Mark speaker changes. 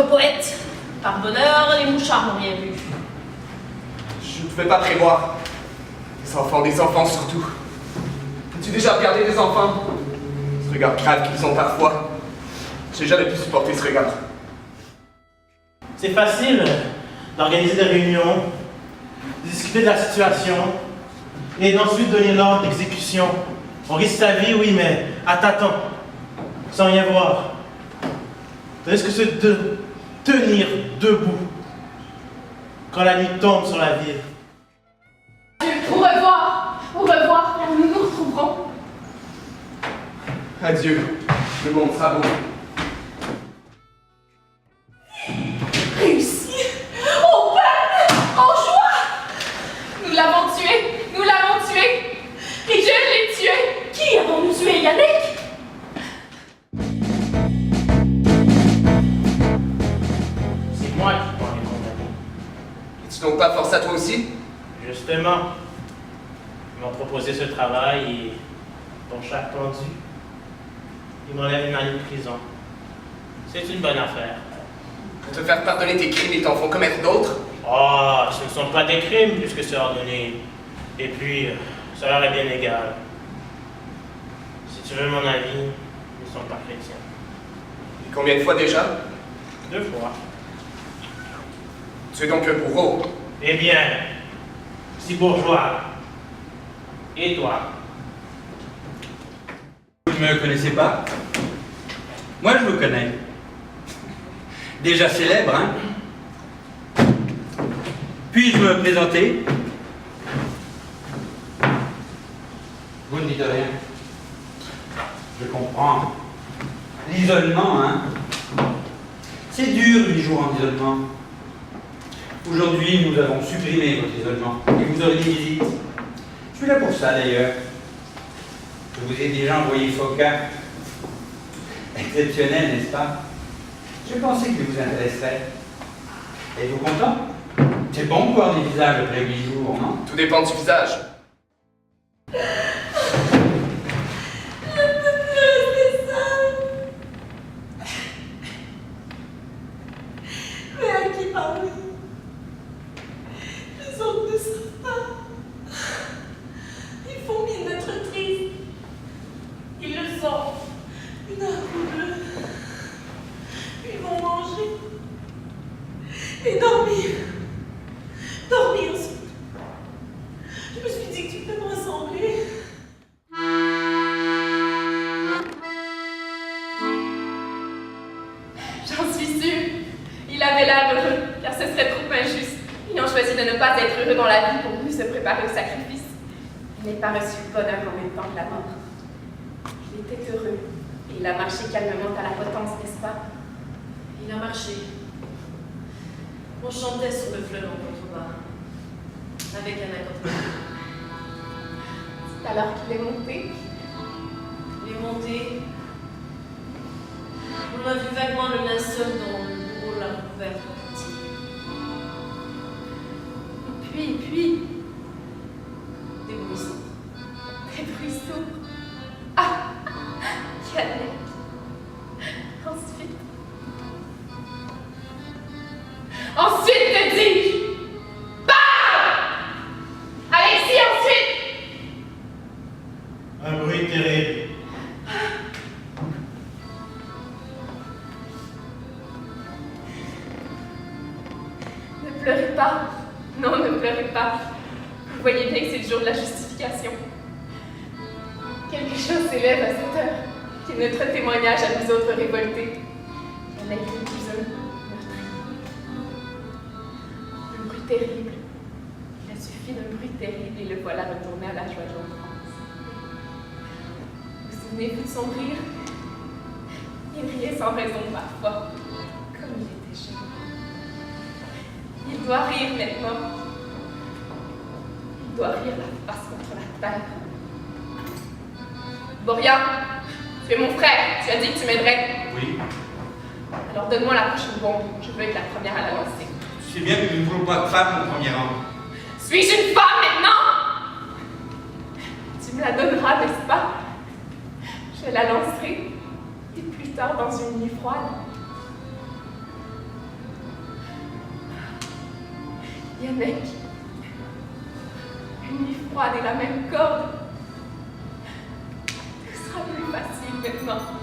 Speaker 1: Notre poète. Par bonheur, les mouchards n'ont rien vu.
Speaker 2: Je ne pouvais pas prévoir. Des enfants surtout. As-tu déjà regardé des enfants? Ce regard grave qu'ils ont parfois. J'ai jamais pu supporter ce regard.
Speaker 3: C'est facile d'organiser des réunions, de discuter de la situation et d'ensuite donner l'ordre d'exécution. On risque sa vie, oui, mais à tâtons, sans rien voir. Tandis que c'est de tenir debout quand la nuit tombe sur la ville.
Speaker 1: Au revoir, nous nous retrouverons.
Speaker 2: Adieu, le monde sera beau.
Speaker 1: Réussi! En peine! En joie! Nous l'avons tué! Et je l'ai tué! Qui avons-nous tué, Yannick?
Speaker 3: C'est moi qui prends les condamnés.
Speaker 2: Es-tu donc pas forcé à toi aussi?
Speaker 3: Justement, ils m'ont proposé ce travail et, pour chaque pendu, ils m'enlèvent une année de prison. C'est une bonne affaire.
Speaker 2: Pour te faire pardonner tes crimes et t'en font commettre d'autres?
Speaker 3: Oh, ce ne sont pas des crimes puisque c'est ordonné. Et puis, ça leur est bien égal. Si tu veux mon avis, ils ne sont pas chrétiens.
Speaker 2: Et combien de fois déjà?
Speaker 3: 2 fois.
Speaker 2: Tu es donc un bourreau.
Speaker 3: Eh bien, si bourgeois. Et toi?
Speaker 4: Vous ne me connaissez pas? Moi, je vous connais. Déjà célèbre, hein? Puis-je me présenter? Vous ne dites rien. Je comprends. L'isolement, hein? C'est dur, 8 jours en isolement. Aujourd'hui, nous avons supprimé votre isolement et vous aurez des visites. Je suis là pour ça, d'ailleurs. Je vous ai déjà envoyé Foca. Exceptionnel, n'est-ce pas? Je pensais qu'il vous intéresserait. Êtes-vous content? C'est bon de voir des visages après 8 jours, non?
Speaker 2: Tout dépend du visage.
Speaker 1: Mais à qui parler? Les autres ne savent pas. Ils font mine d'être tristes. Ils le sont. Une heure ou deux. Ils vont manger. Et dormir. Dormir surtout. Je me suis dit que tu peux me ressembler. J'en suis sûre. Il avait l'air heureux, car ce serait trop injuste. Ayant choisi de ne pas être heureux dans la vie pour mieux se préparer au sacrifice. Il n'est pas reçu le bonheur en même temps que la mort. Il était heureux, et il a marché calmement à la potence, n'est-ce pas?
Speaker 5: Il a marché. On chantait sur le fleuve en contrebas, avec un accordéon.
Speaker 1: C'est alors qu'il est monté.
Speaker 5: Il est monté. On a vu vaguement le linceul dont le bourreau l'a recouvert tout petit.
Speaker 1: Et puis,
Speaker 5: Des buissons.
Speaker 1: des bruits sourds. Ah! Yannick. Ensuite, te dis-je! Bam! Alexis, ensuite!
Speaker 3: Un bruit terrible.
Speaker 1: Ne pleurez pas. Non, ne pleurez pas. Vous voyez bien que c'est le jour de la justification. Quelque chose s'élève à cette heure, qui est notre témoignage à nous autres révoltés. Il y en a une plus un meurtrier. Un bruit terrible. Il a suffi d'un bruit terrible et le voilà retourné à la joie de l'enfance. Vous souvenez-vous de son rire? Il riait sans raison parfois, comme il était jeune. Il doit rire maintenant. Il doit rire la face contre la terre. Boria, tu es mon frère. Tu as dit que tu m'aiderais.
Speaker 4: Oui.
Speaker 1: Alors donne-moi la prochaine bombe. Je veux être la première à la lancer.
Speaker 4: Tu sais bien que nous ne voulons pas de femmes au premier rang.
Speaker 1: Suis-je une femme maintenant? Tu me la donneras, n'est-ce pas? Je la lancerai. Et plus tard, dans une nuit froide. Yannick, une nuit froide et la même corde. Tout sera plus facile maintenant.